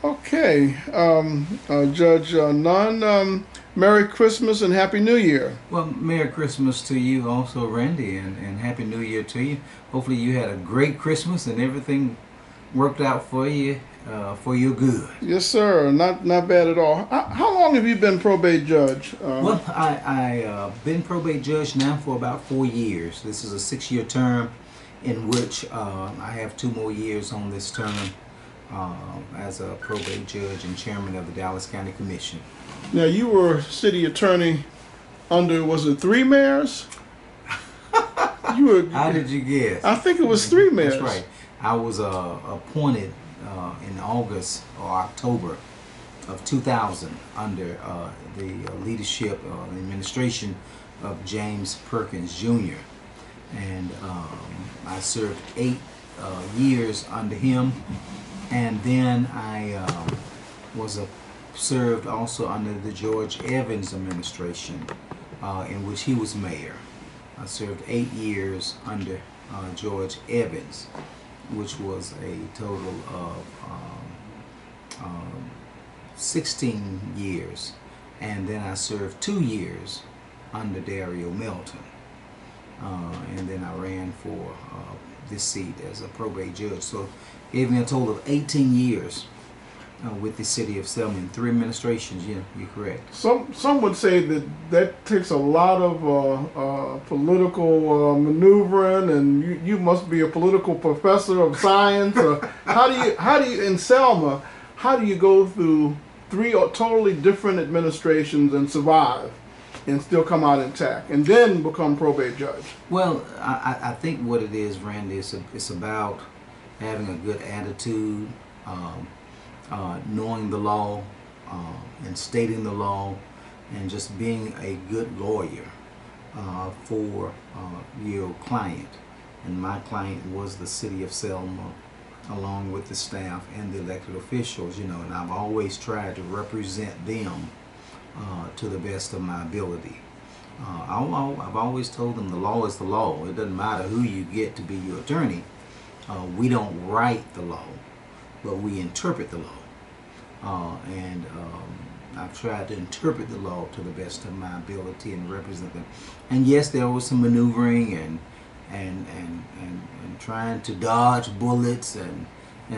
Okay, Judge Nunn, Merry Christmas and Happy New Year. Well, Merry Christmas to you also, Randy, and Happy New Year to you. Hopefully you had a great Christmas and everything worked out for your good. Yes, sir. Not bad at all. How long have you been probate judge? Well, I've been probate judge now for about 4 years. This is a 6-year term in which I have 2 more years on this term as a probate judge and chairman of the Dallas County Commission. Now, you were city attorney under, was it three mayors? You were. How did you guess? I think it was three mayors. That's right. I was appointed in August or October of 2000 under the leadership and administration of James Perkins Jr. And I served 8 years under him, and then I was served also under the George Evans administration, in which he was mayor. I served 8 years under George Evans, which was a total of 16 years. And then I served 2 years under Dario Melton. And then I ran for this seat as a probate judge. So it gave me a total of 18 years with the city of Selma in 3 administrations. Yeah, you're correct. Some would say that takes a lot of political maneuvering, and you must be a political professor of science. How do you in Selma? How do you go through 3 totally different administrations and survive, and still come out intact, and then become probate judge? Well, I think what it is, Randy, it's about having a good attitude, knowing the law, and stating the law, and just being a good lawyer for your client. And my client was the city of Selma, along with the staff and the elected officials, and I've always tried to represent them to the best of my ability. I've always told them the law is the law. It doesn't matter who you get to be your attorney. We don't write the law, but we interpret the law. And I've tried to interpret the law to the best of my ability and represent them. And yes, there was some maneuvering and trying to dodge bullets and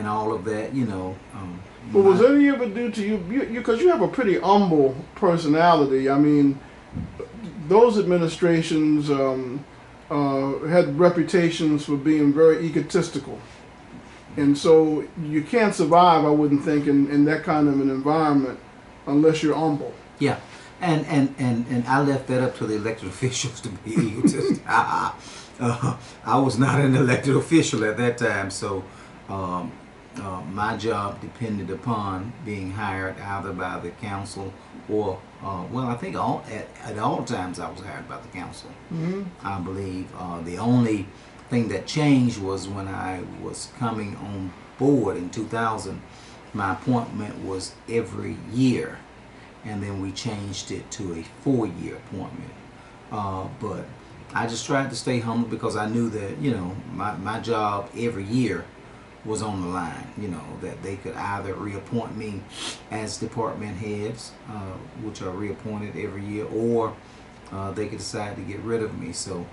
all of that, But was any of it due to you? Because you have a pretty humble personality. I mean, those administrations had reputations for being very egotistical. And so you can't survive, I wouldn't think, in that kind of an environment unless you're humble. Yeah, and I left that up to the elected officials to be egotistic. I was not an elected official at that time, so my job depended upon being hired either by the council or, well, I think at all times I was hired by the council. Mm-hmm. I believe the only thing that changed was when I was coming on board in 2000. My appointment was every year, and then we changed it to a 4-year appointment. But I just tried to stay humble because I knew that, my job every year was on the line, that they could either reappoint me as department heads, which are reappointed every year, or they could decide to get rid of me. So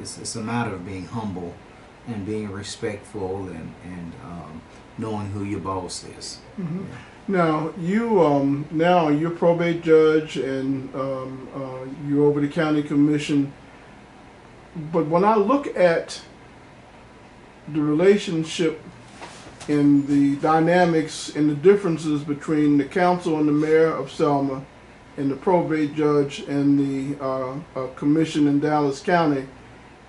it's a matter of being humble and being respectful and knowing who your boss is. Mm-hmm. Yeah. Now you're probate judge, and you're over the county commission. But when I look at the relationship and the dynamics and the differences between the council and the mayor of Selma and the probate judge and the commission in Dallas County,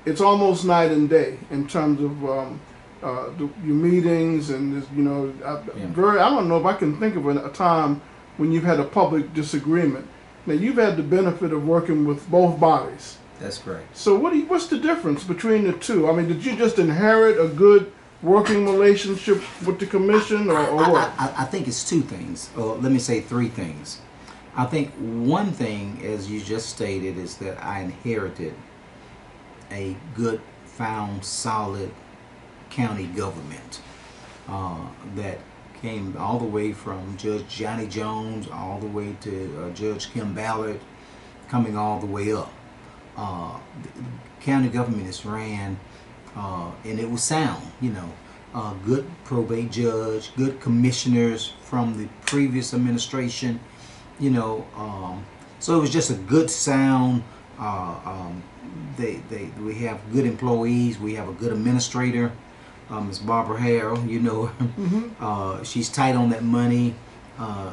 it's almost night and day in terms of your meetings and this, I don't know if I can think of a time when you've had a public disagreement. Now, you've had the benefit of working with both bodies. That's correct. So what's the difference between the two? I mean, did you just inherit a good working relationship with the commission, or what? I think it's 2 things, or let me say 3 things. I think one thing, as you just stated, is that I inherited a good, found, solid county government that came all the way from Judge Johnny Jones all the way to Judge Kim Ballard, coming all the way up. The county government is ran, and it was sound, good probate judge, good commissioners from the previous administration, so it was just a good sound. We have good employees. We have a good administrator, Ms. Barbara Harrell. Mm-hmm. She's tight on that money.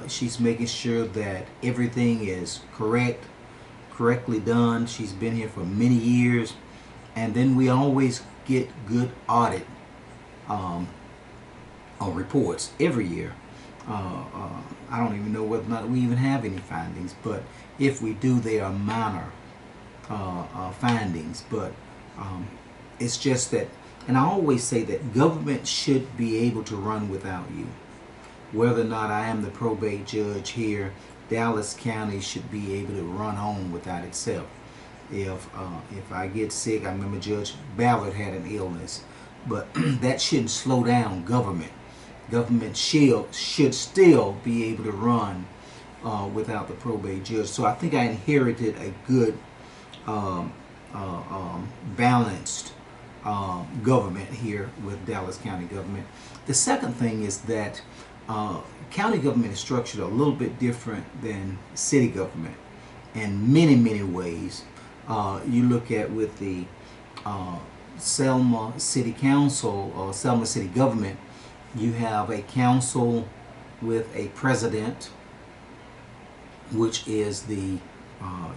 She's making sure that everything is correctly done. She's been here for many years, and then we always get good audit reports every year. I don't even know whether or not we even have any findings, but if we do, they are minor findings. But it's just that, and I always say that government should be able to run without you. Whether or not I am the probate judge here, Dallas County should be able to run on without itself. If I get sick, I remember Judge Ballard had an illness, but that shouldn't slow down government. Government should still be able to run without the probate judge. So I think I inherited a good balanced government here with Dallas County government. The second thing is that county government is structured a little bit different than city government in many ways. You look at with the Selma City Council or Selma City government, you have a council with a president, which is the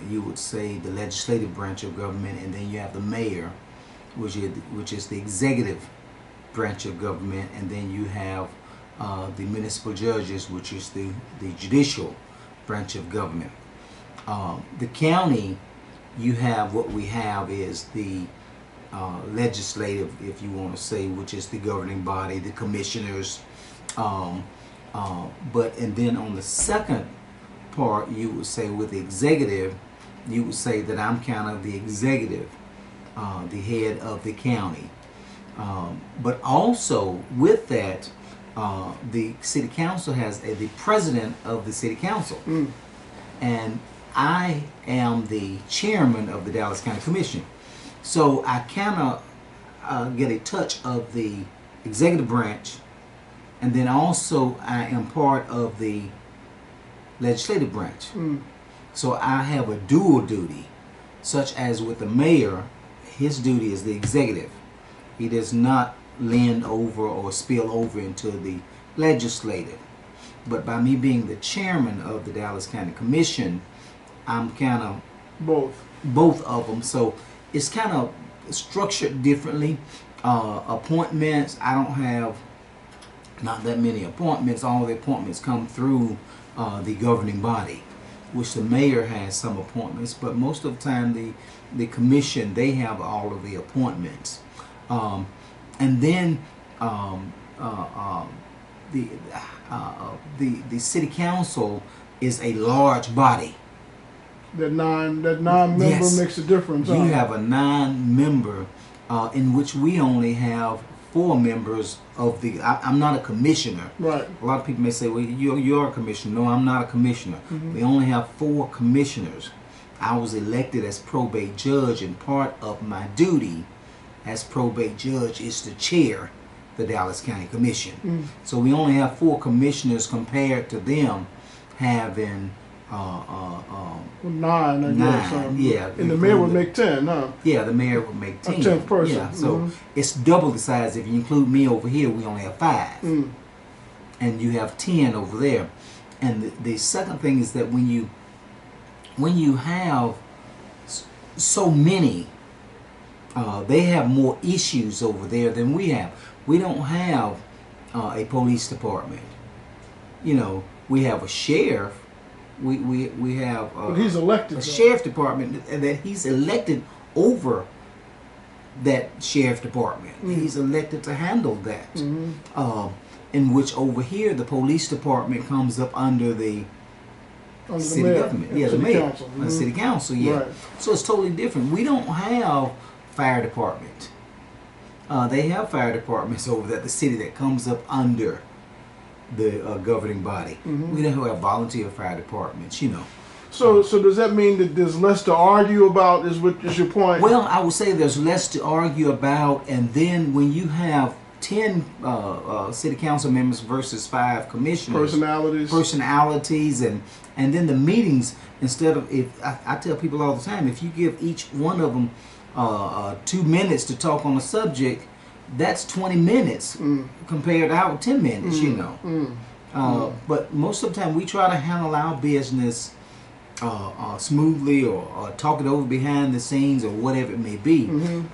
you would say the legislative branch of government, and then you have the mayor, which is the executive branch of government, and then you have the municipal judges, which is the judicial branch of government. The county, you have what we have is the legislative, if you want to say, which is the governing body, the commissioners. And then on the second part, you would say with the executive, you would say that I'm kind of the executive, the head of the county. But also with that, the city council has the president of the city council. And I am the chairman of the Dallas County Commission. So I kind of get a touch of the executive branch, and then also I am part of the legislative branch. So I have a dual duty, such as with the mayor, his duty is the executive. He does not lend over or spill over into the legislative. But by me being the chairman of the Dallas County Commission, I'm kind of both of them. So it's kind of structured differently. Appointments, I don't have not that many appointments. All the appointments come through the governing body, which the mayor has some appointments, but most of the time the commission, they have all of the appointments. And then the city council is a large body. That non-member Yes. makes a difference. You have a 9-member in which we only have 4 members of the. I'm not a commissioner. Right. A lot of people may say, "Well, you're a commissioner." No, I'm not a commissioner. We only have 4 commissioners. I was elected as probate judge, and part of my duty as probate judge is to chair the Dallas County Commission. So we only have 4 commissioners compared to them having 9, I guess. 9. Yeah, And the mayor would make 10, huh? Yeah, the mayor would make 10. A 10th person. Yeah, so it's double the size. If you include me over here, we only have 5. And you have 10 over there. And the second thing is that when you have so many, they have more issues over there than we have. We don't have a police department. We have a sheriff. We have But he's elected, a though. sheriff department, and that he's elected over that sheriff department. He's elected to handle that. In which over here the police department comes up under the city mayor, government. Yeah, the city mayor. council. The city council, yeah. Right. So it's totally different. We don't have fire department. They have fire departments over there, the city that comes up under the governing body. We don't have volunteer fire departments, you know. So does that mean that there's less to argue about? Is your point? Well, I would say there's less to argue about, and then when you have 10 city council members versus 5 commissioners, personalities, and then the meetings, instead of, if I tell people all the time, if you give each one of them 2 minutes to talk on a subject, that's 20 minutes compared to our 10 minutes, you know. But most of the time we try to handle our business smoothly, or talk it over behind the scenes, or whatever it may be.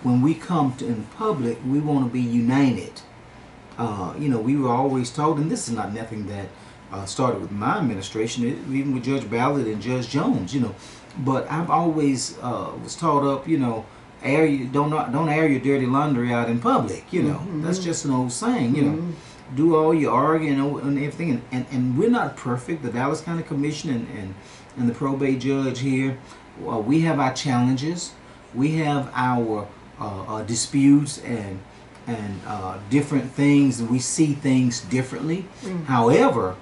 When we come to in public, we want to be united. You know, we were always told, and this is not nothing that started with my administration, even with Judge Ballard and Judge Jones, you know. But I've always was taught up, you know, don't air your dirty laundry out in public. You know, that's just an old saying. You know, do all your arguing and everything, and we're not perfect. The Dallas County Commission and the probate judge here, we have our challenges, we have our disputes and different things, and we see things differently. However,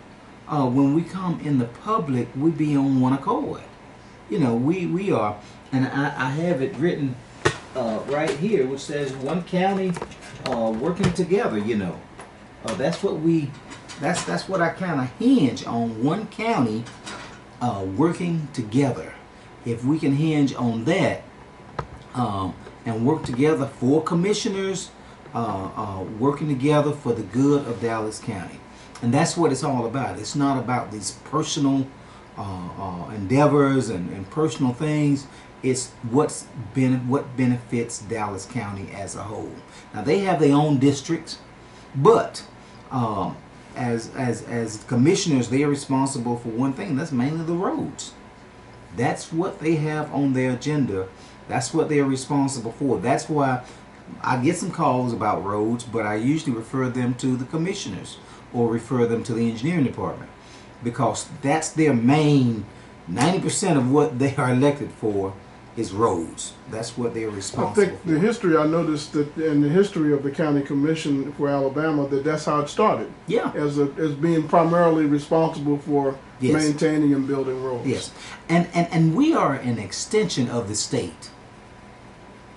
when we come in the public, we be on one accord. You know, we are, and I have it written right here, which says one county working together. You know, that's what that's what I kind of hinge on, one county working together. If we can hinge on that and work together, 4 commissioners working together for the good of Dallas County, and that's what it's all about. It's not about these personal endeavors and personal things. It's what benefits Dallas County as a whole. Now they have their own districts, but as commissioners, they are responsible for one thing. That's mainly the roads. That's what they have on their agenda. That's what they're responsible for. That's why I get some calls about roads, but I usually refer them to the commissioners or refer them to the engineering department, because that's their main 90% of what they are elected for is roads. That's what they're responsible for. I think the history, I noticed that in the history of the county commission for Alabama, that's how it started. Yeah. As being primarily responsible for maintaining and building roads. Yes. And we are an extension of the state.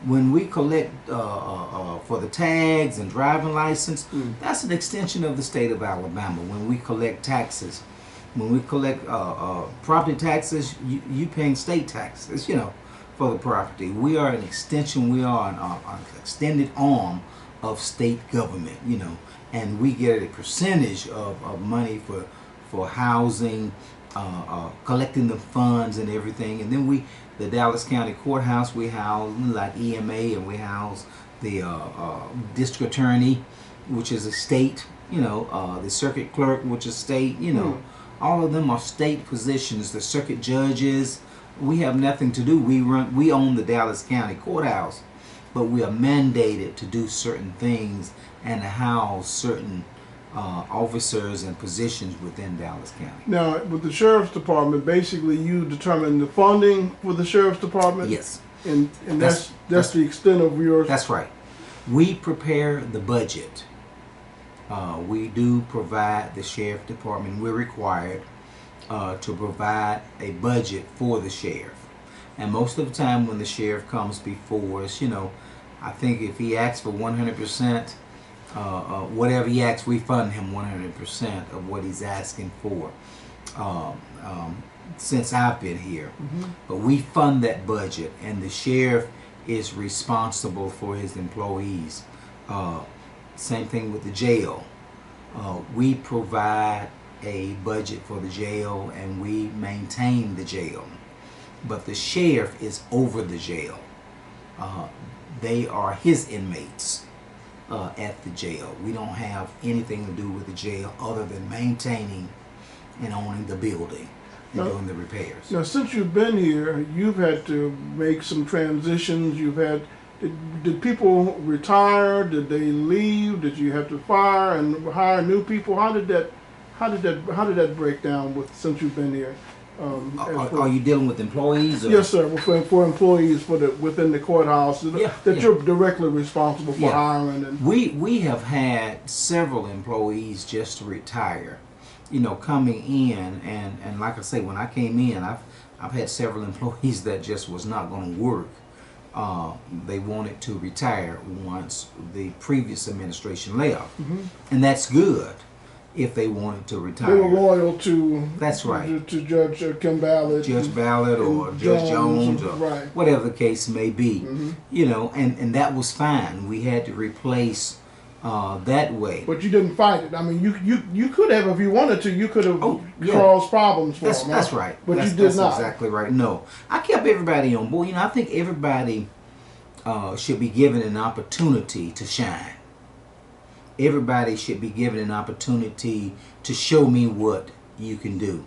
When we collect for the tags and driving license, that's an extension of the state of Alabama. When we collect taxes, when we collect property taxes, you paying state taxes, you know, for the property. We are an extension. We are an extended arm of state government, you know, and we get a percentage of money for housing, collecting the funds and everything. And then the Dallas County Courthouse, we house like EMA, and we house the district attorney, which is a state, you know, the circuit clerk, which is state, you know. All of them are state positions. The circuit judges, we have nothing to do. We own the Dallas County Courthouse, but we are mandated to do certain things and to house certain officers and positions within Dallas County. Now, with the Sheriff's Department, basically you determine the funding for the Sheriff's Department? Yes. And that's the extent of yours? That's right. We prepare the budget. We do provide the Sheriff Department. We're required to provide a budget for the sheriff. And most of the time when the sheriff comes before us, you know, I think if he asks for 100%, whatever he asks, we fund him 100% of what he's asking for since I've been here. But we fund that budget, and the sheriff is responsible for his employees. Same thing with the jail. We provide a budget for the jail, and we maintain the jail. But the sheriff is over the jail. They are his inmates at the jail. We don't have anything to do with the jail other than maintaining and owning the building and doing the repairs. Now, since you've been here, you've had to make some transitions. Did people retire? Did they leave? Did you have to fire and hire new people? How did that break down since you've been here? Are you dealing with employees? Or? Yes, sir. For employees within the courthouse that you're directly responsible for hiring. And we have had several employees just retire, coming in, and like I say, when I came in, I've had several employees that just was not going to work. They wanted to retire once the previous administration left, and that's good. If they wanted to retire, they were loyal to. That's right. To Judge Kim Ballard, or Judge Jones, or whatever the case may be. And that was fine. We had to replace that way. But you didn't fight it. I mean, you could have, if you wanted to, you could have caused problems for them. That's right. But you did that's not. Exactly right. No, I kept everybody on board. I think everybody should be given an opportunity to shine. Everybody should be given an opportunity to show me what you can do.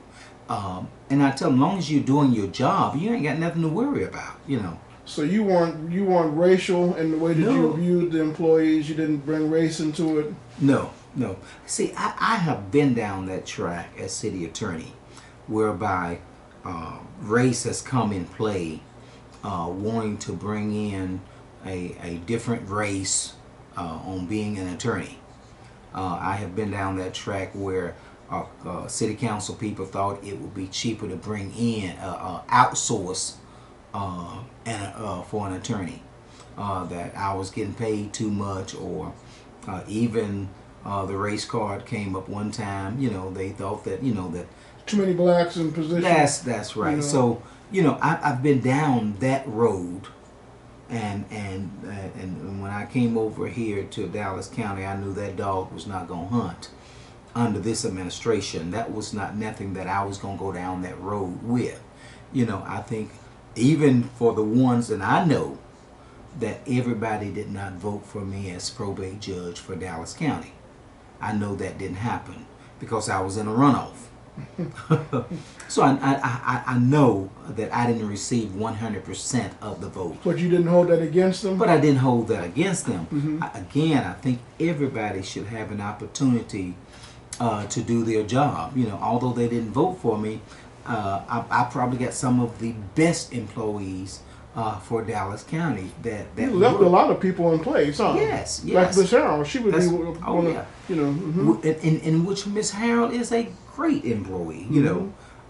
And I tell them, as long as you're doing your job, you ain't got nothing to worry about, So you weren't racial in the way that you viewed the employees. You didn't bring race into it. No. See, I have been down that track as city attorney, whereby race has come in play, wanting to bring in a different race on being an attorney. I have been down that track where city council people thought it would be cheaper to bring in outsource for an attorney, that I was getting paid too much, or even the race card came up one time. They thought that that too many blacks in positions. That's right. So I've been down that road. And when I came over here to Dallas County, I knew that dog was not going to hunt under this administration. That was nothing that I was going to go down that road with. I think even for the ones that I know that everybody did not vote for me as probate judge for Dallas County. I know that didn't happen because I was in a runoff. So I know that I didn't receive 100% of the vote. But you didn't hold that against them? But I didn't hold that against them. Again, I think everybody should have an opportunity to do their job. Although they didn't vote for me, I probably got some of the best employees for Dallas County. That you left a lot of people in place, huh? Yes. Like Miss Harold, she would be in which Miss Harold is a great employee.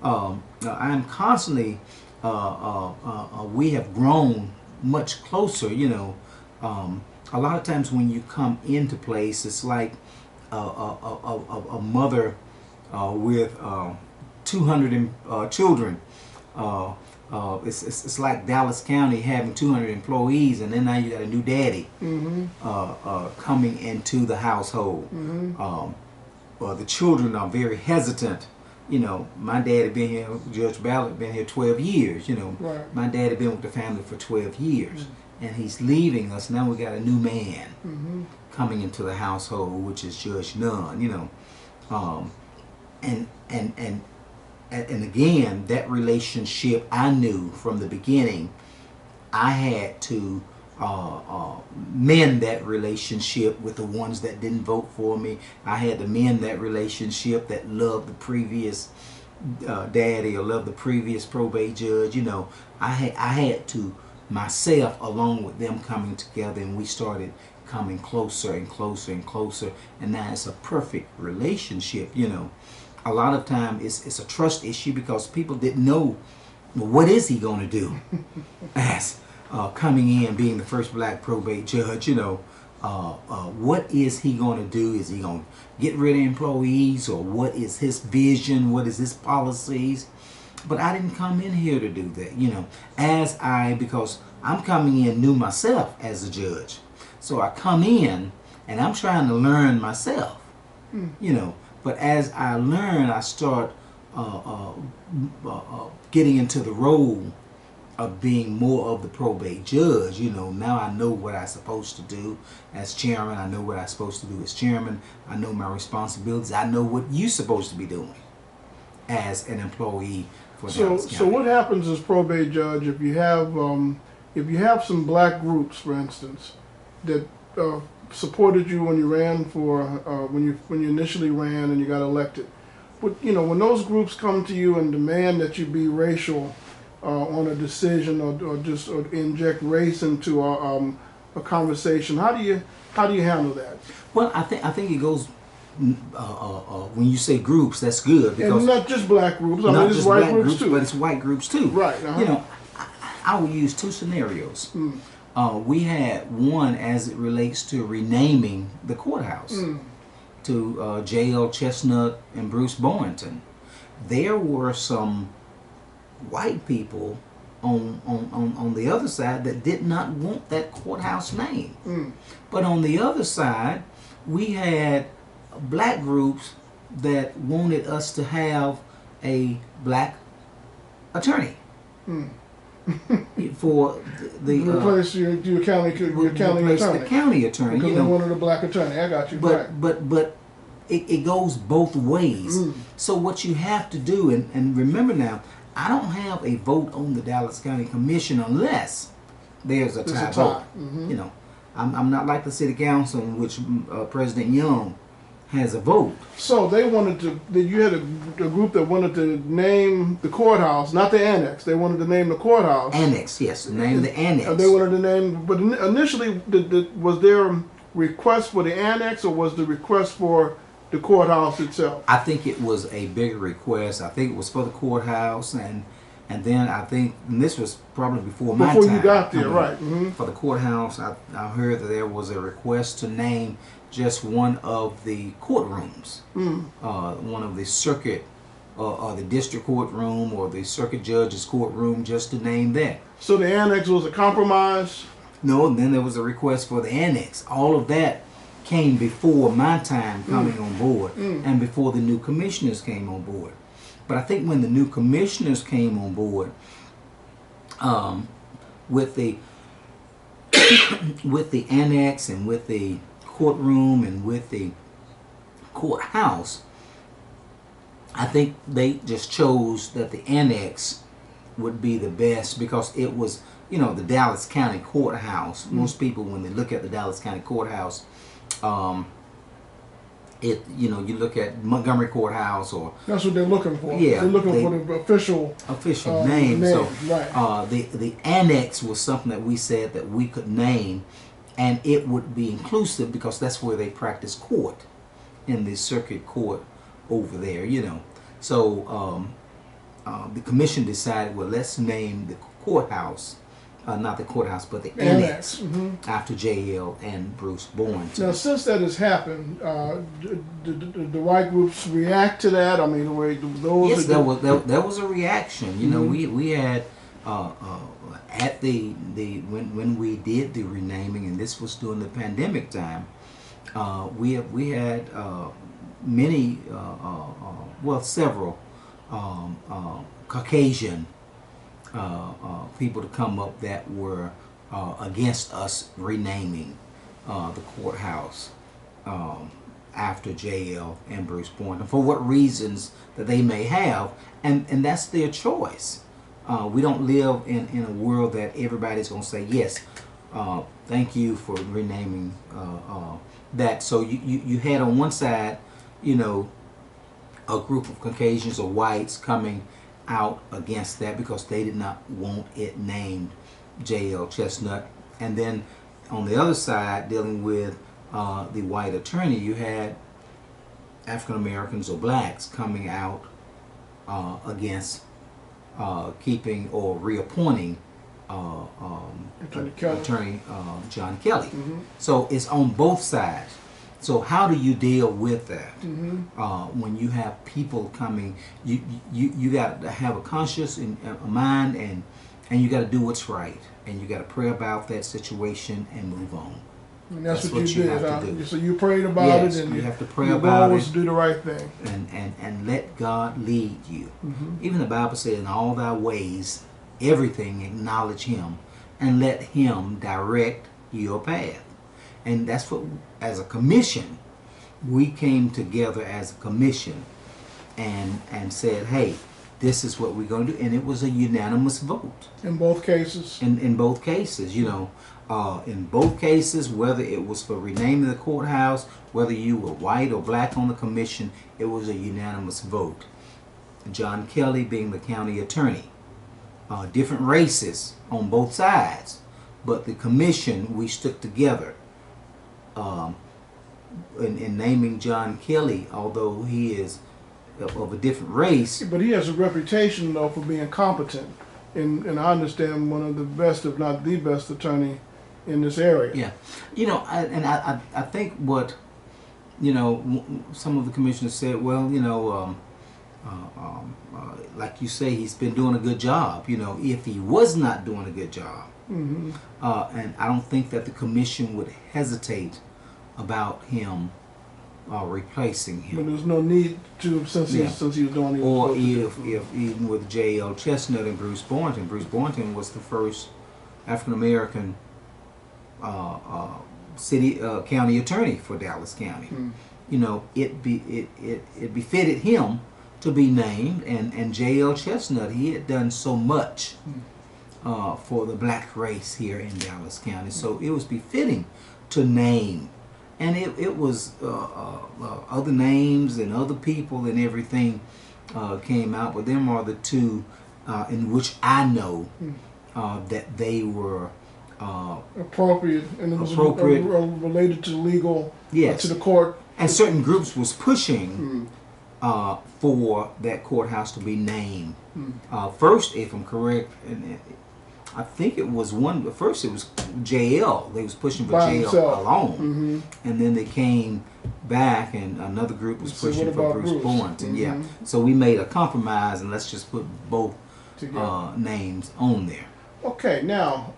I'm constantly. We have grown much closer. A lot of times when you come into place, it's like a mother with 200 children. It's like Dallas County having 200 employees, and then now you got a new daddy coming into the household. The children are very hesitant. My dad had been here, Judge Ballard been here 12 years. Right. My dad had been with the family for 12 years, and he's leaving us. Now we got a new man coming into the household, which is Judge Nunn. And again, that relationship, I knew from the beginning, I had to mend that relationship with the ones that didn't vote for me. I had to mend that relationship that loved the previous daddy or loved the previous probate judge. I had to myself, along with them, coming together, and we started coming closer and closer and closer, and now it's a perfect relationship. A lot of time it's a trust issue because people didn't know, well, what is he going to do as coming in, being the first black probate judge. What is he going to do? Is he going to get rid of employees, or what is his vision? What is his policies? But I didn't come in here to do that, because I'm coming in new myself as a judge. So I come in and I'm trying to learn myself, But as I learn, I start getting into the role of being more of the probate judge. Now I know what I'm supposed to do as chairman. I know what I'm supposed to do as chairman. I know my responsibilities. I know what you're supposed to be doing as an employee for Dallas County. So what happens as probate judge if you have some black groups, for instance, that supported you when you ran for when you initially ran and you got elected? but when those groups come to you and demand that you be racial on a decision, or inject race into a conversation, how do you handle that? Well, I think it goes. When you say groups, that's good, because And not just black groups. I mean, not it's just white black groups groups, too. but it's white groups too. Right. I will use two scenarios. We had one as it relates to renaming the courthouse to J.L. Chestnut and Bruce Boynton. There were some white people on the other side that did not want that courthouse name. But on the other side, we had black groups that wanted us to have a black attorney for the replace your county replace attorney. the county attorney. Because they wanted a black attorney. I got you. But it goes both ways. So what you have to do, and remember now, I don't have a vote on the Dallas County Commission unless there's a tie vote. I'm not like the city council in which President Young has a vote. So they wanted to. You had a group that wanted to name the courthouse, not the annex. They wanted to name the courthouse. Annex, yes, name the annex. They wanted to name, but initially, was there a request for the annex, or was the request for the courthouse itself? I think it was a bigger request. I think it was for the courthouse, and then I think, and this was probably before my time. Before you got there, right? For the courthouse, I heard that there was a request to name just one of the courtrooms, one of the circuit, or the district courtroom, or the circuit judge's courtroom, just to name that. So the annex was a compromise? No, and then there was a request for the annex. All of that came before my time coming on board, and before the new commissioners came on board. But I think when the new commissioners came on board, with the with the annex and with the courtroom and with the courthouse, I think they just chose that the annex would be the best, because it was, the Dallas County Courthouse. Most people, when they look at the Dallas County Courthouse, you look at Montgomery Courthouse, or that's what they're looking for. Yeah, they're looking for the official name. So right. The annex was something that we said that we could name, and it would be inclusive, because that's where they practice court, in the circuit court over there. So the commission decided, well, let's name the courthout, not the courthouse, but the annex, after J.L. and Bruce Boynton. Now, since that has happened, the white groups react to that? I mean, those. Yes, there was a reaction. We had at when we did the renaming, and this was during the pandemic time. We had many, several Caucasian people to come up that were against us renaming the courthouse after J.L. and Bruce Boynton, for what reasons that they may have, and that's their choice. We don't live in a world that everybody's going to say, yes, thank you for renaming that. So you had on one side, a group of Caucasians or whites coming out against that, because they did not want it named J.L. Chestnut. And then on the other side, dealing with the white attorney, you had African Americans or blacks coming out against keeping or reappointing Attorney John Kelly. So it's on both sides. So how do you deal with that? When you have people coming, you got to have a conscious mind, and you got to do what's right, and you got to pray about that situation and move on. And that's what you did. have to do. So you prayed about it, and you have to pray your about goal it. was to do the right thing, and let God lead you. Even the Bible said, in all thy ways, everything acknowledge Him, and let Him direct your path. And that's what, as a commission, we came together as a commission and said, hey, this is what we're going to do. And it was a unanimous vote. In both cases? In both cases, in both cases, whether it was for renaming the courthouse, whether you were white or black on the commission, it was a unanimous vote. John Kelly being the county attorney. Different races on both sides, but the commission, we stuck together in naming John Kelly, although he is of a different race. But he has a reputation, though, for being competent, and I understand one of the best, if not the best, attorney in this area. Yeah, I think what some of the commissioners said. Well, like you say, he's been doing a good job. If he was not doing a good job, and I don't think that the commission would hesitate about him replacing him. But there's no need to, since he was doing. Or if even with J.L. Chestnut and Bruce Boynton. Bruce Boynton was the first African American county attorney for Dallas County. It befitted him to be named, and J.L. Chestnut, he had done so much for the black race here in Dallas County, so it was befitting to name. And it was other names and other people and everything came out, but them are the two in which I know that they were appropriate, and it was related to legal, to the court. And certain groups was pushing for that courthouse to be named. First, if I'm correct, and I think it was first it was JL. They was pushing for By JL himself. alone. And then they came back and another group was pushing for Bruce Boynton. So we made a compromise, and let's just put both names on there. Okay, now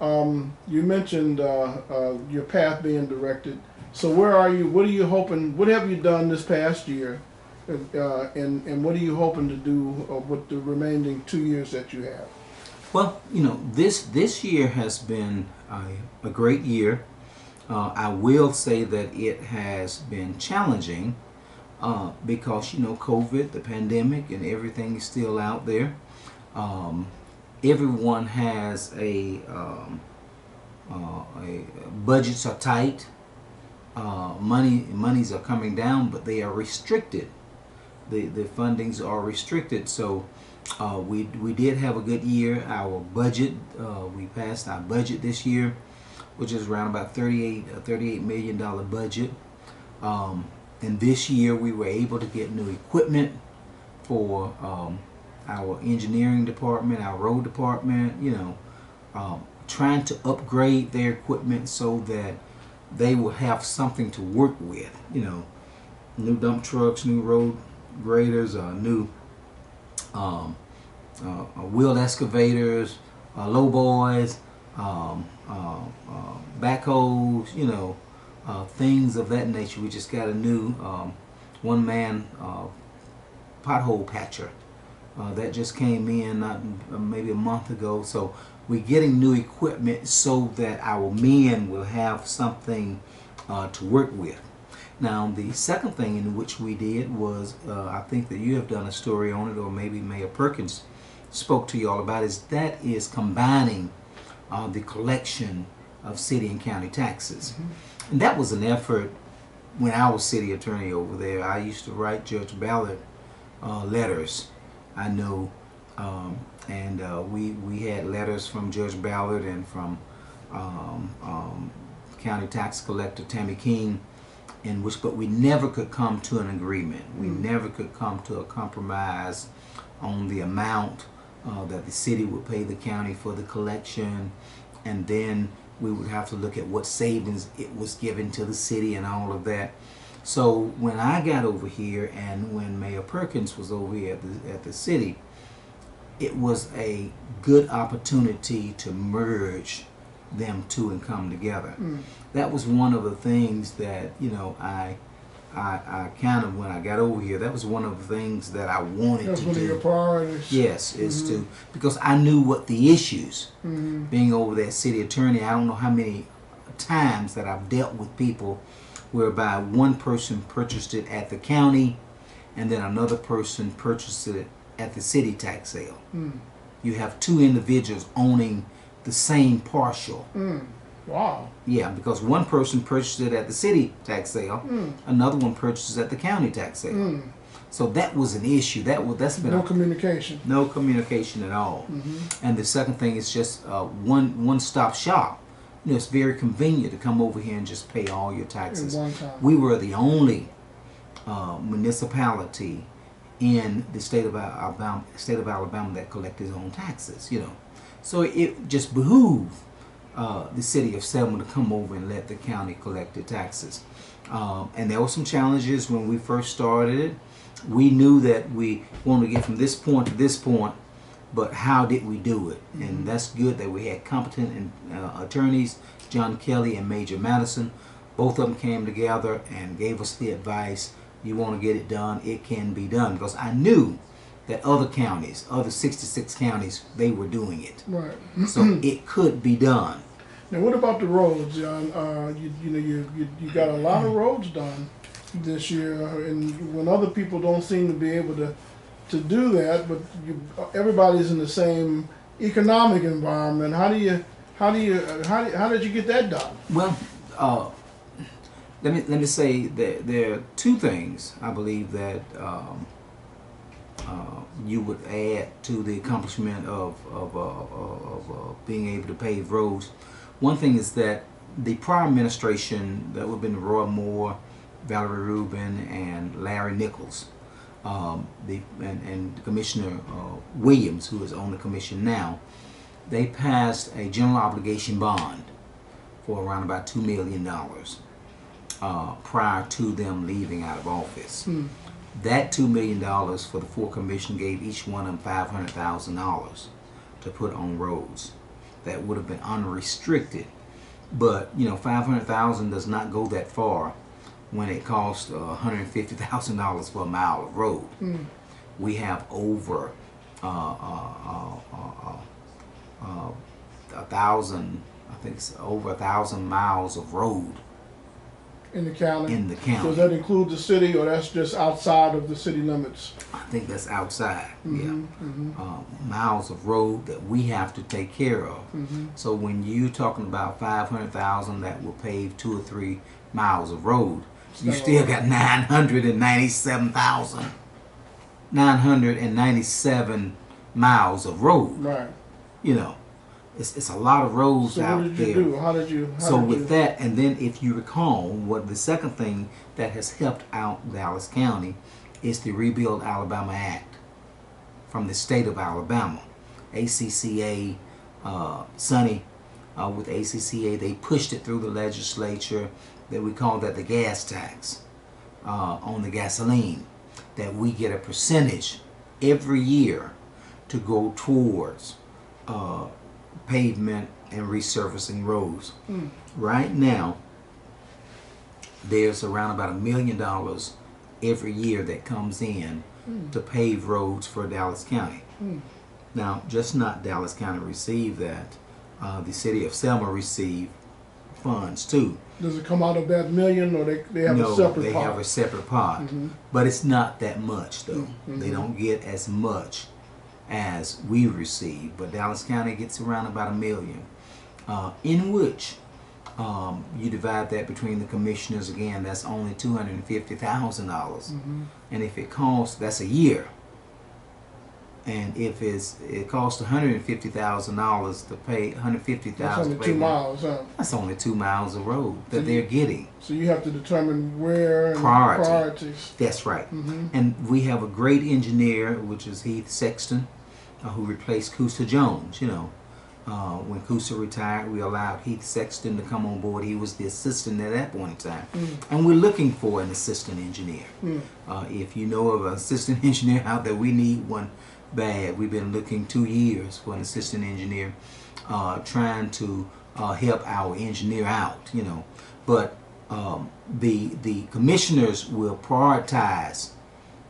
you mentioned your path being directed. So where are you? What are you hoping? What have you done this past year, and what are you hoping to do with the remaining 2 years that you have? Well, this year has been a great year. I will say that it has been challenging because COVID, the pandemic, and everything is still out there. Everyone has a budgets are tight. Monies are coming down, but they are restricted. The fundings are restricted. So we did have a good year. Our budget, we passed our budget this year, which is around about $38 million budget. And this year we were able to get new equipment for our engineering department, our road department. Trying to upgrade their equipment so that they will have something to work with. New dump trucks, new road graders, new wheeled excavators, low boys, backhoes, things of that nature. We just got a new one-man pothole patcher that just came in maybe a month ago. So we're getting new equipment so that our men will have something to work with. Now, the second thing in which we did was, I think that you have done a story on it, or maybe Mayor Perkins spoke to you all about, is combining the collection of city and county taxes. And that was an effort when I was city attorney over there. I used to write Judge Ballard letters. I know, and we had letters from Judge Ballard and from County Tax Collector Tammy King, but we never could come to an agreement. We never could come to a compromise on the amount that the city would pay the county for the collection, and then we would have to look at what savings it was given to the city and all of that. So when I got over here, and when Mayor Perkins was over here at the city, it was a good opportunity to merge them two and come together. That was one of the things that I kind of, when I got over here, that was one of the things that I wanted to do. That's one of your priorities. Yes, is to, because I knew what the issues, being over there city attorney, I don't know how many times that I've dealt with people whereby one person purchased it at the county and then another person purchased it at the city tax sale. Mm. You have two individuals owning the same parcel. Mm. Wow. Yeah, because one person purchased it at the city tax sale, another one purchases at the county tax sale. Mm. So that was an issue. That's been No communication. no communication at all. And the second thing is just one-stop shop. You know, it's very convenient to come over here and just pay all your taxes. In one time. We were the only municipality in the state of Alabama that collected its own taxes. You know, so it just behooved the city of Selma to come over and let the county collect the taxes. And there were some challenges when we first started it. We knew that we wanted to get from this point to this point, but how did we do it? And that's good that we had competent attorneys, John Kelly and Major Madison. Both of them came together and gave us the advice. You want to get it done, it can be done. Because I knew that other counties, other 66 counties, they were doing it. Right. So it could be done. Now, what about the roads, John? You got a lot of roads done this year, and when other people don't seem to be able to do that, but everybody's in the same economic environment. How did you get that done? Well, let me say that there are two things I believe that you would add to the accomplishment of being able to pave roads. One thing is that the prior administration, that would have been Roy Moore, Valerie Rubin, and Larry Nichols, and Commissioner Williams, who is on the commission now, they passed a general obligation bond for around about $2 million prior to them leaving out of office. That $2 million for the full commission gave each one of them $500,000 to put on roads. That would have been unrestricted, but you know, $500,000 does not go that far when it costs $150,000 for a mile of road. We have over 1,000, I think it's over 1,000 miles of road In the county? in the county. Does that include the city, or that's just outside of the city limits? I think that's outside, miles of road that we have to take care of. So when you're talking about 500,000 that will pave 2 or 3 miles of road, you still got 997 miles of road. Right. You know, it's a lot of roads So out what did you there. do? How did you? That, and then if you recall, what the second thing that has helped out Dallas County is the Rebuild Alabama Act from the state of Alabama. ACCA, Sonny with ACCA, they pushed it through the legislature. That we call that the gas tax on the gasoline, that we get a percentage every year to go towards pavement and resurfacing roads. Right now, there's around about $1 million every year that comes in to pave roads for Dallas County. Now, just not Dallas County received that. The city of Selma received funds too. Does it come out of that million, or they have a separate pot? No, they have a separate pot. But it's not that much though. They don't get as much as we receive, but Dallas County gets around about $1 million, in which you divide that between the commissioners. Again, that's only $250,000, and if it costs, that's a year. And if it costs $150,000 to pay $150,000, That's only 2 miles, huh? That's only 2 miles of road that they're getting. So you have to determine where and priorities. That's right. And we have a great engineer, which is Heath Sexton, who replaced Coosa Jones. You know, when Coosa retired, we allowed Heath Sexton to come on board. He was the assistant at that point in time. And we're looking for an assistant engineer. If you know of an assistant engineer out there, we need one bad. We've been looking 2 years for an assistant engineer, trying to help our engineer out, you know. But the commissioners will prioritize,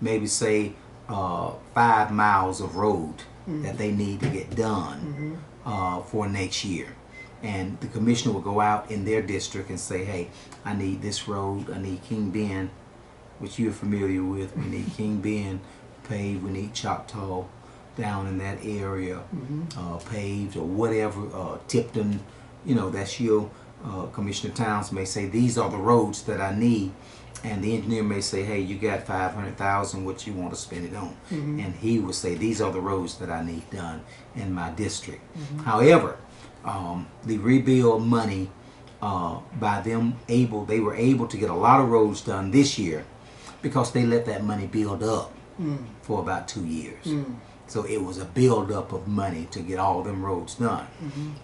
maybe say 5 miles of road that they need to get done for next year. And the commissioner will go out in their district and say, hey, I need this road, I need King Ben, which you're familiar with. We need King Ben paved. We need Choctaw down in that area Mm-hmm. paved or whatever. Tipton, you know, that's your Commissioner Towns may say these are the roads that I need, and the engineer may say, hey, you got 500,000, what you want to spend it on? Mm-hmm. And he will say these are the roads that I need done in my district. Mm-hmm. However, the rebuild money, by them they were able to get a lot of roads done this year because they let that money build up for about 2 years. So it was a build up of money to get all them roads done.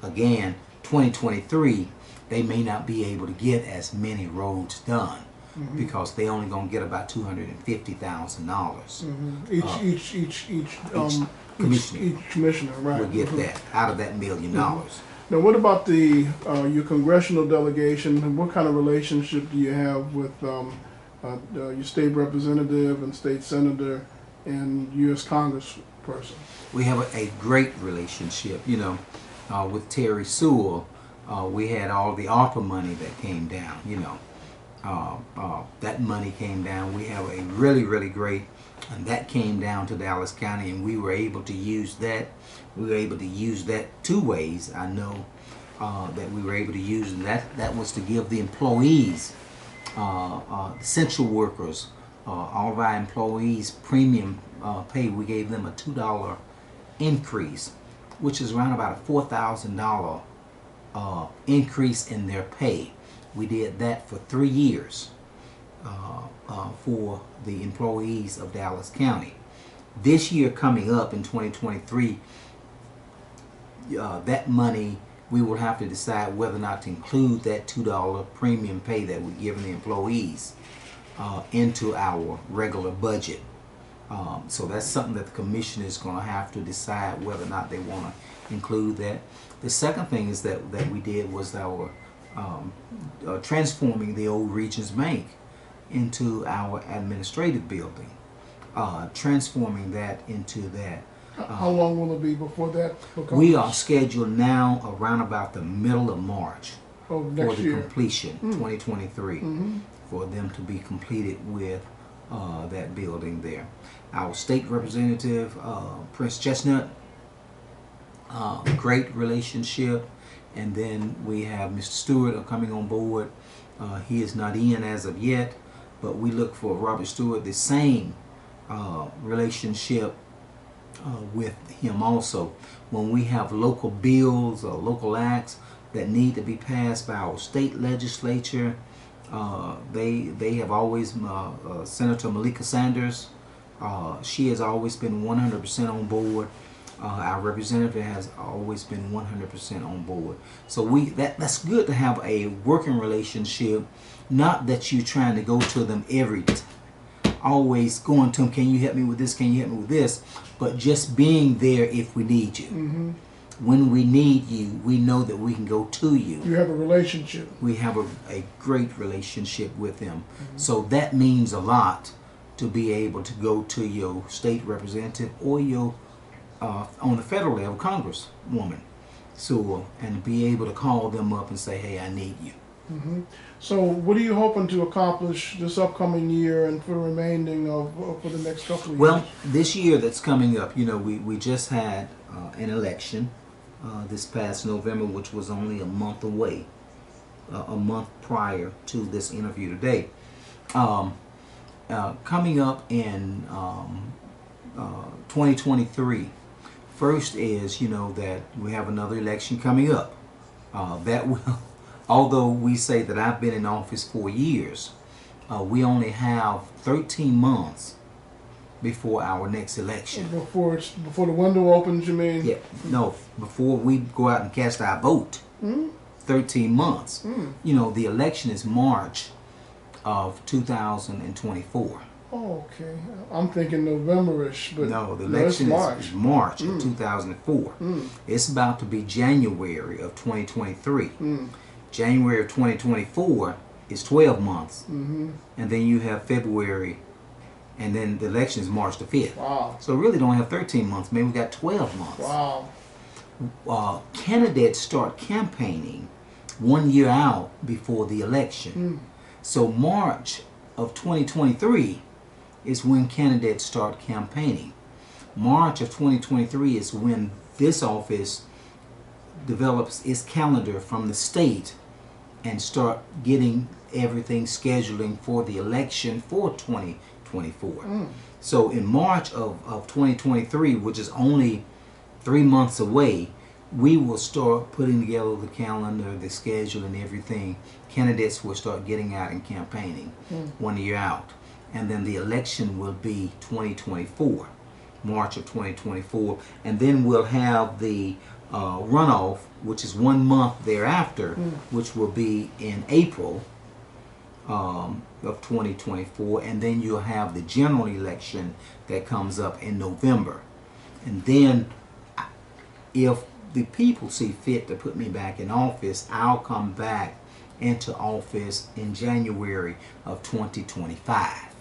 Again, 2023, they may not be able to get as many roads done because they only gonna get about $250,000. Commissioner Each commissioner, right? will get that out of that $1 million. Now, what about the your congressional delegation? And what kind of relationship do you have with your state representative and state senator and U.S. Congressperson? We have a great relationship, you know, with Terry Sewell. We had all the ARPA money that came down, you know. That money came down. We have a really, really great, and that came down to Dallas County, and we were able to use that. We were able to use that 2 ways. I know that we were able to use, and that was to give the employees, essential workers, all of our employees premium pay. We gave them a $2 increase, which is around about a $4,000 increase in their pay. We did that for 3 years for the employees of Dallas County. This year coming up in 2023, that money, we will have to decide whether or not to include that $2 premium pay that we're giving the employees into our regular budget. So that's something that the commission is going to have to decide whether or not they want to include that. The second thing is that we did was our transforming the old Regions Bank into our administrative building, transforming that into that. How long will it be before that becomes? We are scheduled now around about the middle of March for for the year. completion, 2023, for them to be completed with that building there. Our state representative, Prince Chestnut, great relationship. And then we have Mr. Stewart coming on board. He is not in as of yet, but we look for Robert Stewart, the same relationship with him also. When we have local bills or local acts that need to be passed by our state legislature, they have always, Senator Malika Sanders, she has always been 100% on board. Our representative has always been 100% on board. So that's good to have a working relationship. Not that you're trying to go to them every time, always going to them, can you help me with this, can you help me with this, but just being there if we need you. When we need you, we know that we can go to you. You have a relationship. We have a great relationship with them. So that means a lot to be able to go to your state representative or your on the federal level, Congresswoman Sewell, and be able to call them up and say, hey, I need you. So what are you hoping to accomplish this upcoming year and for the remaining of for the next couple of years? Well, this year that's coming up, you know, we just had an election this past November, which was only a month away, a month prior to this interview today. Coming up in 2023, first is, you know, that we have another election coming up. That will, although we say that I've been in office 4 years, we only have 13 months before our next election. Before the window opens, you mean? Yeah, no, before we go out and cast our vote. 13 months. You know, the election is March of 2024. Oh, okay. I'm thinking November-ish, but no, the election is March of 2004. It's about to be January of 2023. January of 2024 is 12 months. And then you have February, and then the election is March the 5th. Wow. So really don't have 13 months. Maybe we got 12 months. Wow. Candidates start campaigning 1 year out before the election. So March of 2023 is when candidates start campaigning. March of 2023 is when this office develops its calendar from the state and start getting everything scheduling for the election for 2024. So in March of 2023, which is only 3 months away, we will start putting together the calendar, the schedule, and everything. Candidates will start getting out and campaigning 1 year out. And then the election will be 2024, March of 2024. And then we'll have the runoff, which is 1 month thereafter, which will be in April of 2024. And then you'll have the general election that comes up in November. And then if the people see fit to put me back in office, I'll come back into office in January of 2025.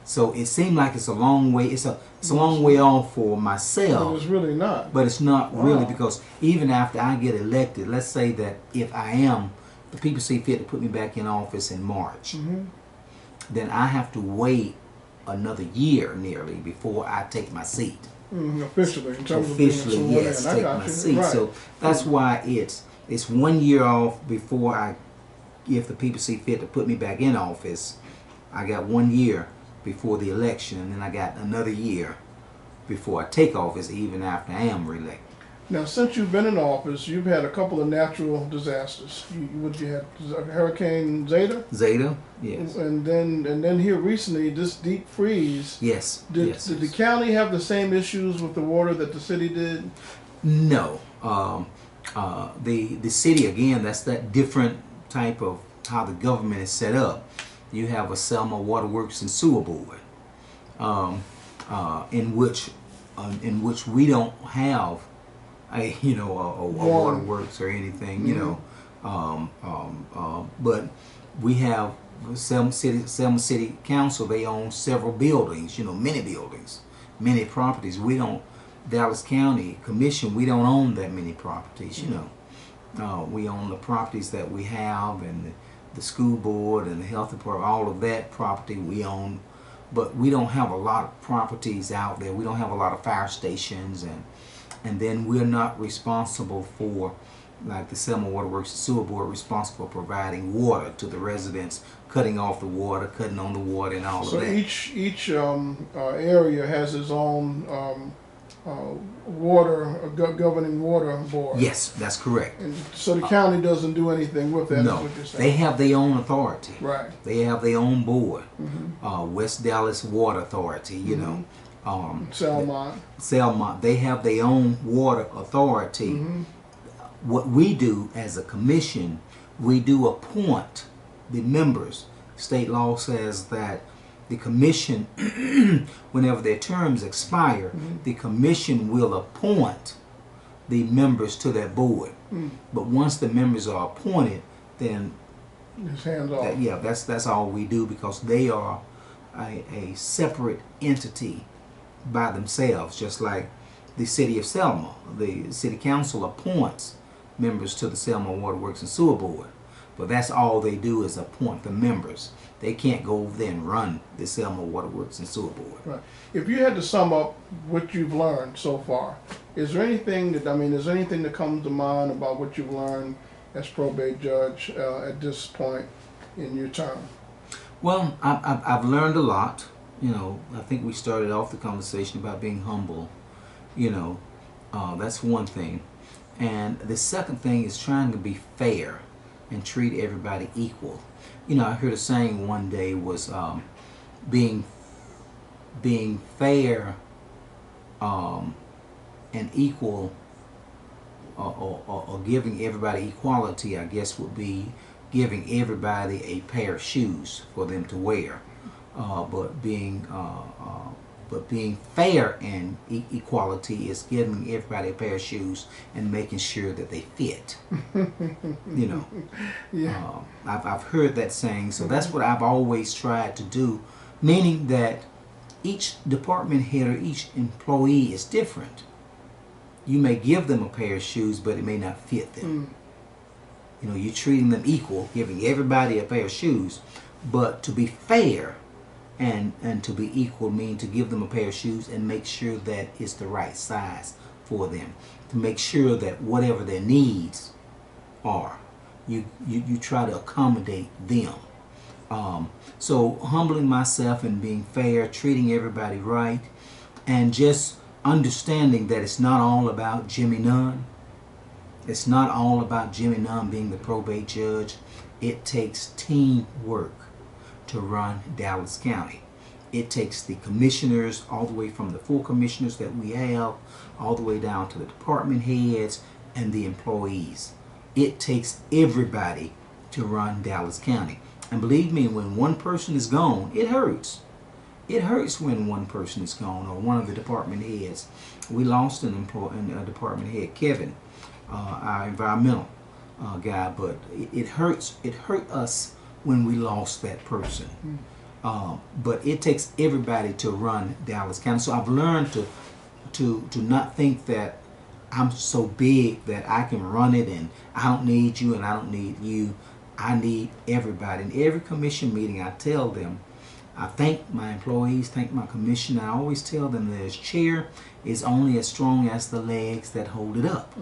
So it seemed like it's a long way. It's a long way off for myself. But it's really not. But it's not really, because even after I get elected, let's say that if the people see fit to put me back in office in March, then I have to wait another year nearly before I take my seat. Officially, in terms Officially, of yes, take my seat. Right. So that's why it's 1 year off before if the people see fit to put me back in office. I got 1 year before the election, and then I got another year before I take office, even after I am reelected. Now, since you've been in office, you've had a couple of natural disasters. You had Hurricane Zeta. Zeta, yes. And then here recently, this deep freeze. Yes. Did the county have the same issues with the water that the city did? No. The city, again, that's that different type of how the government is set up. You have a Selma Waterworks and Sewer Board, in which we don't have a waterworks or anything, but we have Selma City Council. They own several buildings, many buildings, many properties. We don't, Dallas County Commission, we don't own that many properties, we own the properties that we have, and the school board and the health department, all of that property we own, but we don't have a lot of properties out there. We don't have a lot of fire stations, and then we're not responsible for, like the Selma Waterworks and Sewer Board, responsible for providing water to the residents, cutting off the water, cutting on the water, and all of that. So each area has its own governing water board. Yes, that's correct. And so the county doesn't do anything with that. No, is what you're saying. they have their own authority. Right. They have their own board. West Dallas Water Authority, Selma, they have their own water authority. What we do as a commission, we do appoint the members. State law says that the commission, whenever their terms expire, the commission will appoint the members to that board. But once the members are appointed, then it's hands off. That's all we do, because they are a separate entity by themselves, just like the city of Selma. The city council appoints members to the Selma Waterworks and Sewer Board, but that's all they do is appoint the members. They can't go over there and run the Selma Waterworks and Sewer Board. Right. If you had to sum up what you've learned so far, is there anything that comes to mind about what you've learned as probate judge at this point in your term? Well, I've learned a lot. I think we started off the conversation about being humble. That's one thing. And the second thing is trying to be fair and treat everybody equal. I heard a saying one day was being fair and equal, or giving everybody equality, I guess, would be giving everybody a pair of shoes for them to wear. But being fair and equality is giving everybody a pair of shoes and making sure that they fit. Yeah. I've heard that saying, so that's what I've always tried to do, meaning that each department head or each employee is different. You may give them a pair of shoes, but it may not fit them. You're treating them equal, giving everybody a pair of shoes, but to be fair, and to be equal mean to give them a pair of shoes and make sure that it's the right size for them, to make sure that whatever their needs are, you try to accommodate them. So humbling myself and being fair, treating everybody right, and just understanding that it's not all about Jimmy Nunn. It's not all about Jimmy Nunn being the probate judge. It takes teamwork to run Dallas County. It takes the commissioners, all the way from the full commissioners that we have, all the way down to the department heads and the employees. It takes everybody to run Dallas County. And believe me, when one person is gone, it hurts. It hurts when one person is gone, or one of the department heads. We lost a department head, Kevin, our environmental guy, but it hurts. It hurt us when we lost that person. But it takes everybody to run Dallas County. So I've learned to not think that I'm so big that I can run it and I don't need you and I don't need you. I need everybody. In every commission meeting, I tell them, I thank my employees, thank my commission. I always tell them that this chair is only as strong as the legs that hold it up.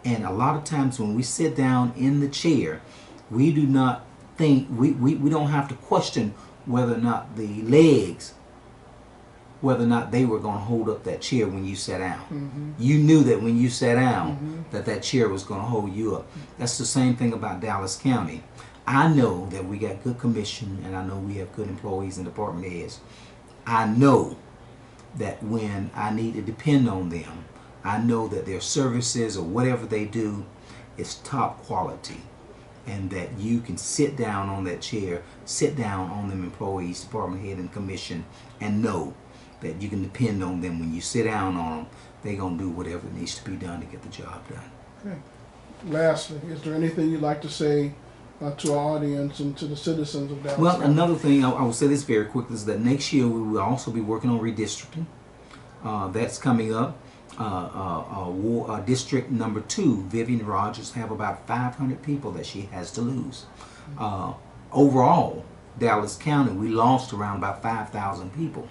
And a lot of times when we sit down in the chair, we do not think, we don't have to question whether or not the legs, whether or not they were going to hold up that chair when you sat down. You knew that when you sat down that chair was going to hold you up. That's the same thing about Dallas County. I know that we got good commission, and I know we have good employees and department heads. I know that when I need to depend on them, I know that their services or whatever they do is top quality, and that you can sit down on that chair, sit down on them employees, department head and commission, and know that you can depend on them. When you sit down on them, they're going to do whatever needs to be done to get the job done. Okay. Lastly, is there anything you'd like to say to our audience and to the citizens of Dallas Well, County? another thing, I will say this very quickly, is that next year we will also be working on redistricting. That's coming up. District number 2, Vivian Rogers, have about 500 people that she has to lose. Overall, Dallas County, we lost around about 5,000 people.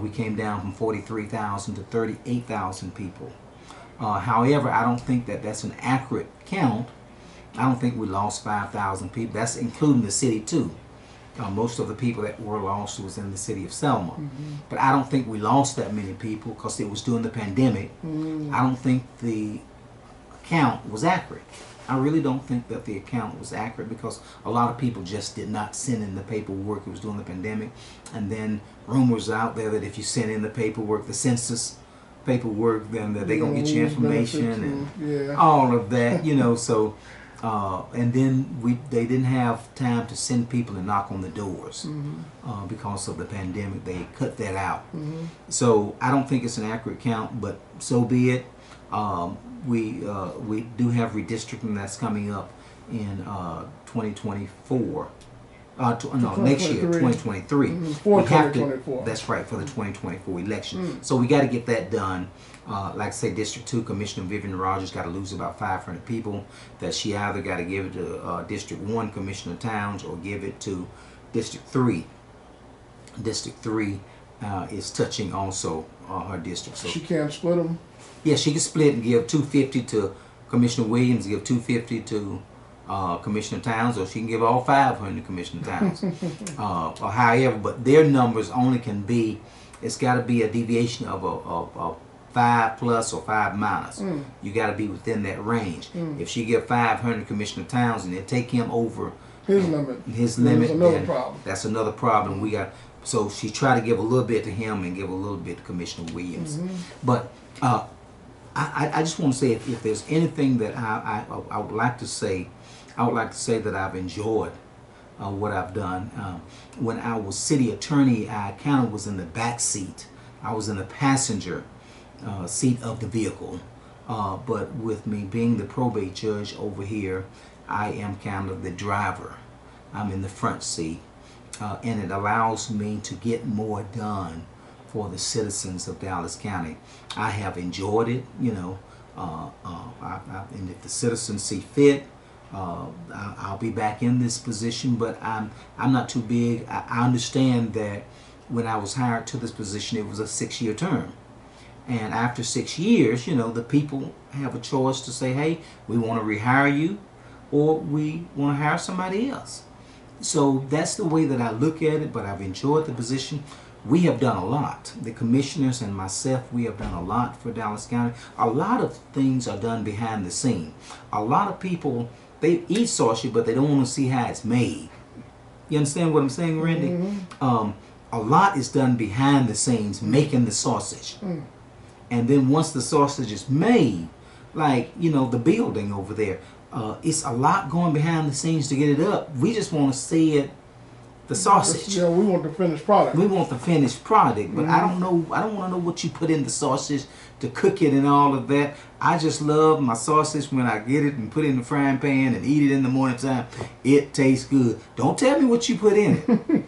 We came down from 43,000 to 38,000 people. However, I don't think that that's an accurate count. I don't think we lost 5,000 people. That's including the city too. Most of the people that were lost was in the city of Selma. But I don't think we lost that many people because it was during the pandemic. I don't think the count was accurate. I really don't think that the account was accurate because a lot of people just did not send in the paperwork. It was during the pandemic. And then rumors out there that if you send in the paperwork, the census paperwork, then that they're going to get your information and all of that, you know. So, and then they didn't have time to send people and knock on the doors because of the pandemic. They cut that out. So I don't think it's an accurate count, but so be it. We do have redistricting that's coming up in 2024. Next year, 2023. For 2024. That's right, for the 2024 election. So we got to get that done. Like I say, District 2 Commissioner Vivian Rogers got to lose about 500 people. That she either got to give it to District 1 Commissioner Towns or give it to District 3. District 3 is touching also her district. So she can't split them? Yeah, she can split and give 250 to Commissioner Williams, give 250 to Commissioner Towns, or she can give all 500 to Commissioner Towns. Or however, but their numbers only can be, it's got to be a deviation of a 5 plus or 5 minus. You got to be within that range. If she give 500 to Commissioner Towns and they take him over his limit, then that's another problem. We got, so she tried to give a little bit to him and give a little bit to Commissioner Williams. But I just want to say, if there's anything that I would like to say, I would like to say that I've enjoyed what I've done. When I was city attorney, I kind of was in the back seat. I was in the passenger seat of the vehicle. But with me being the probate judge over here, I am kind of the driver. I'm in the front seat. And it allows me to get more done for the citizens of Dallas County. I have enjoyed it, you know, and if the citizens see fit, I'll be back in this position, but I'm not too big. I understand that when I was hired to this position, it was a 6-year term. And after 6 years, you know, the people have a choice to say, hey, we want to rehire you, or we want to hire somebody else. So that's the way that I look at it, but I've enjoyed the position. We have done a lot. The commissioners and myself, we have done a lot for Dallas County. A lot of things are done behind the scene. A lot of people, they eat sausage, but they don't want to see how it's made. You understand what I'm saying, Randy? Mm-hmm. A lot is done behind the scenes, making the sausage. Mm. And then once the sausage is made, like, you know, the building over there, it's a lot going behind the scenes to get it up. We just want to see it, the sausage. Yeah, we want the finished product. We want the finished product, but I don't know. I don't want to know what you put in the sausage to cook it and all of that. I just love my sausage when I get it and put it in the frying pan and eat it in the morning time. It tastes good. Don't tell me what you put in it.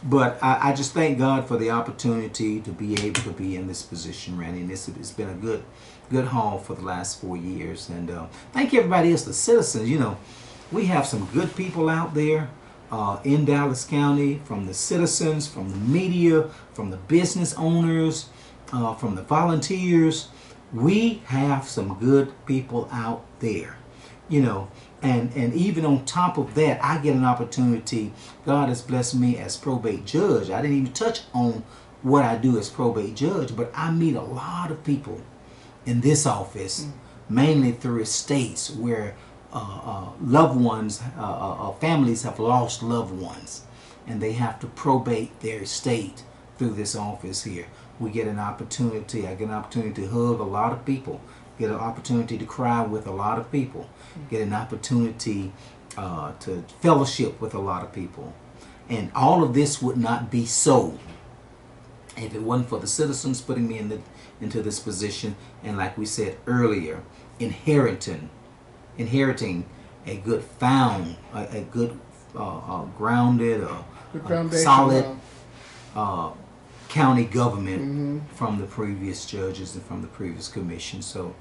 But I just thank God for the opportunity to be able to be in this position, Randy. And it's been a good haul for the last 4 years. And thank everybody else, the citizens. You know, we have some good people out there in Dallas County, from the citizens, from the media, from the business owners, from the volunteers. We have some good people out there, you know. And even on top of that, I get an opportunity. God has blessed me as probate judge. I didn't even touch on what I do as probate judge, but I meet a lot of people in this office, mainly through estates where loved ones, families have lost loved ones, and they have to probate their estate through this office here. We get an opportunity. I get an opportunity to hug a lot of people. Get an opportunity to cry with a lot of people. Get an opportunity to fellowship with a lot of people. And all of this would not be so if it wasn't for the citizens putting me into this position. And like we said earlier, inheriting a good a good grounded, solid county government from the previous judges and from the previous commission. So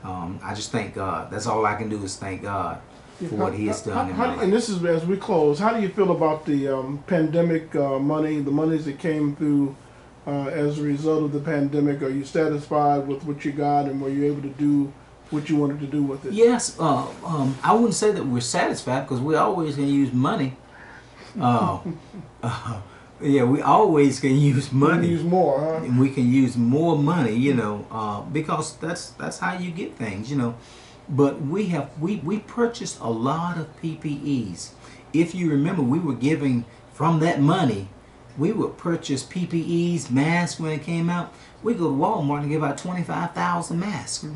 I just thank God. That's all I can do is thank God for what He has done in my life. And this is as we close. How do you feel about the pandemic money, the monies that came through as a result of the pandemic? Are you satisfied with what you got, and were you able to do what you wanted to do with it? Yes. I wouldn't say that we're satisfied, because we always can use money. Yeah, we always can use money. We can use more, huh? And we can use more money, you know, because that's how you get things, you know. But we purchased a lot of PPEs. If you remember, we were giving from that money. We would purchase PPEs, masks when it came out. We go to Walmart and give out 25,000 masks.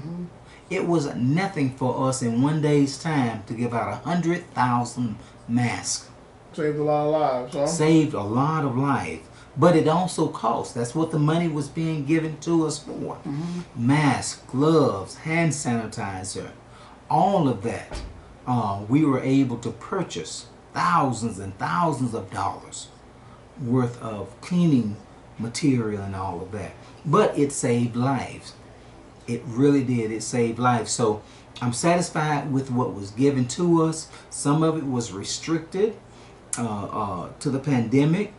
It was nothing for us in one day's time to give out 100,000 masks. Saved a lot of lives, huh? Saved a lot of lives. But it also cost. That's what the money was being given to us for. Masks, gloves, hand sanitizer, all of that. We were able to purchase thousands and thousands of dollars worth of cleaning material and all of that. But it saved lives. It really did. It saved lives. So I'm satisfied with what was given to us. Some of it was restricted to the pandemic,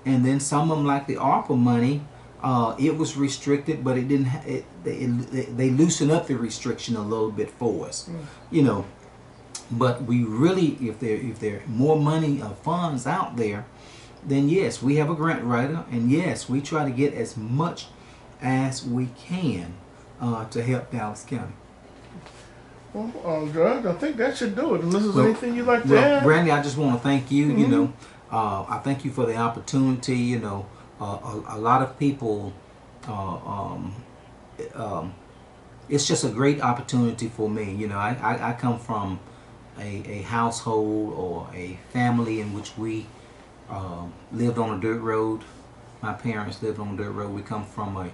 and then some of them, like the ARPA money, it was restricted, but it didn't. They loosened up the restriction a little bit for us, you know. But we really, if there are more money funds out there, then yes, we have a grant writer, and yes, we try to get as much as we can to help Dallas County. Well, Judge, I think that should do it. Unless there's anything you'd like to add. Brandy, I just want to thank you. You know, I thank you for the opportunity. You know, a lot of people. It's just a great opportunity for me. You know, I come from a household or a family in which we lived on a dirt road. My parents lived on a dirt road. We come from a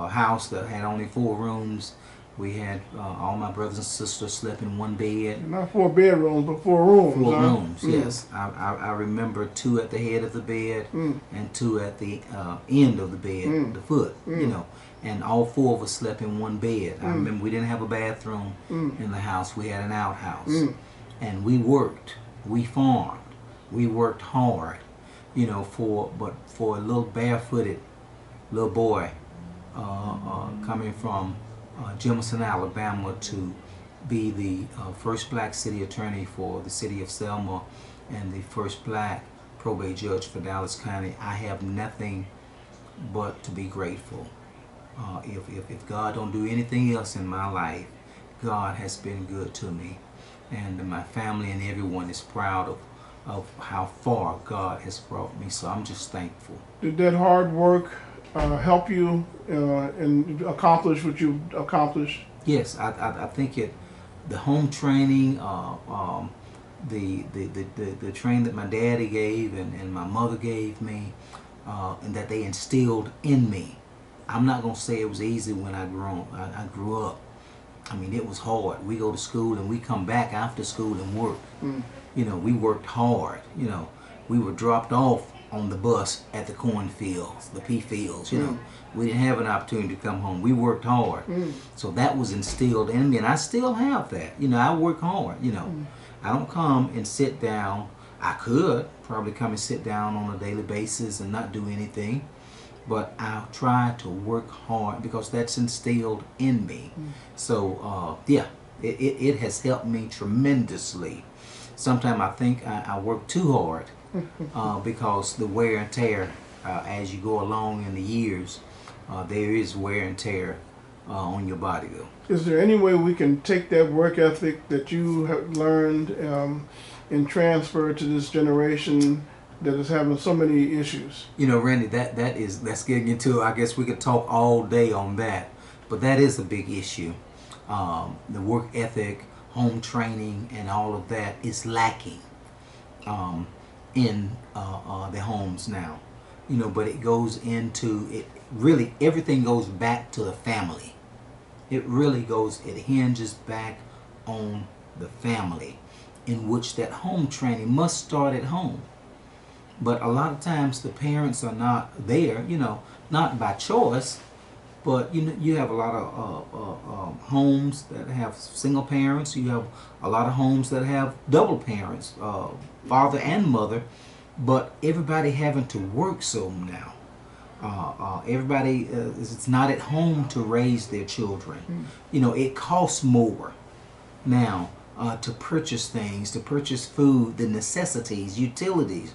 house that had only 4 rooms. We had all my brothers and sisters slept in one bed. Not 4 bedrooms, but 4 rooms. 4 huh? rooms, yes. I remember 2 at the head of the bed and 2 at the end of the bed, the foot, you know. And all 4 of us slept in one bed. I remember we didn't have a bathroom in the house. We had an outhouse. And we worked. We farmed. We worked hard, you know, for a little barefooted little boy coming from Jefferson, Alabama, to be the first black city attorney for the city of Selma and the first black probate judge for Dallas County. I have nothing but to be grateful. If God don't do anything else in my life, God has been good to me, and my family and everyone is proud of how far God has brought me. So I'm just thankful. Did that hard work help you and accomplish what you accomplished? Yes, I think the home training, the training that my daddy gave and my mother gave me, and that they instilled in me. I'm not gonna say it was easy when I grew up. I mean, it was hard. We go to school and we come back after school and work. You know, we worked hard. You know, we were dropped off on the bus at the cornfields, the pea fields. You know, we didn't have an opportunity to come home. We worked hard. So that was instilled in me, and I still have that. You know, I work hard. You know, I don't come and sit down. I could probably come and sit down on a daily basis and not do anything, but I try to work hard because that's instilled in me. So yeah, it has helped me tremendously. Sometimes I think I work too hard because the wear and tear as you go along in the years, there is wear and tear on your body though. Is there any way we can take that work ethic that you have learned and transfer to this generation that is having so many issues? You know, Randy, that's getting into, I guess we could talk all day on that, but that is a big issue. The work ethic, home training, and all of that is lacking in the homes now. You know, but it goes into, it really, everything goes back to the family. It really goes, it hinges back on the family, in which that home training must start at home. But a lot of times the parents are not there, you know, not by choice, but you know, you have a lot of homes that have single parents. You have a lot of homes that have double parents, father and mother, but everybody having to work so now. Everybody is not at home to raise their children. You know, it costs more now to purchase things, to purchase food, the necessities, utilities,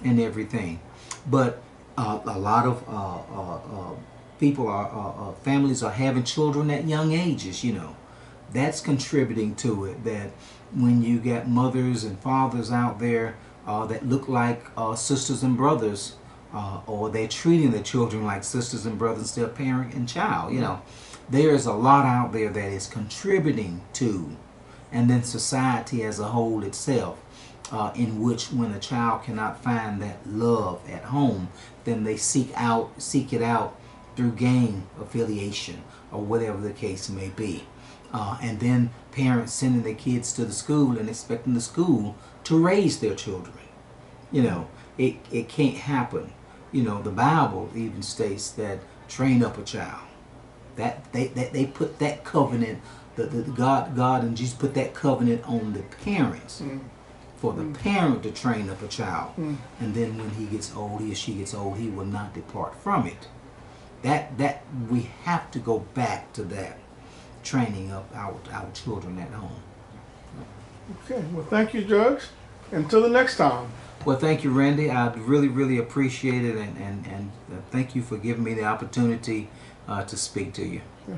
and everything. But a lot of people families are having children at young ages. You know, that's contributing to it. That when you got mothers and fathers out there that look like sisters and brothers, or they're treating their children like sisters and brothers instead of parent and child. You know, there's a lot out there that is contributing to, and then society as a whole itself, in which when a child cannot find that love at home, then they seek it out through gang affiliation or whatever the case may be. And then parents sending their kids to the school and expecting the school to raise their children. You know, it can't happen. You know, the Bible even states that train up a child. That they put that covenant, God and Jesus put that covenant on the parents, for the parent to train up a child, and then when he gets old, he or she gets old, he will not depart from it. That we have to go back to that, training up our children at home. Okay, well, thank you, Judge. Until the next time. Well, thank you, Randy. I really appreciate it, and thank you for giving me the opportunity to speak to you. Yeah.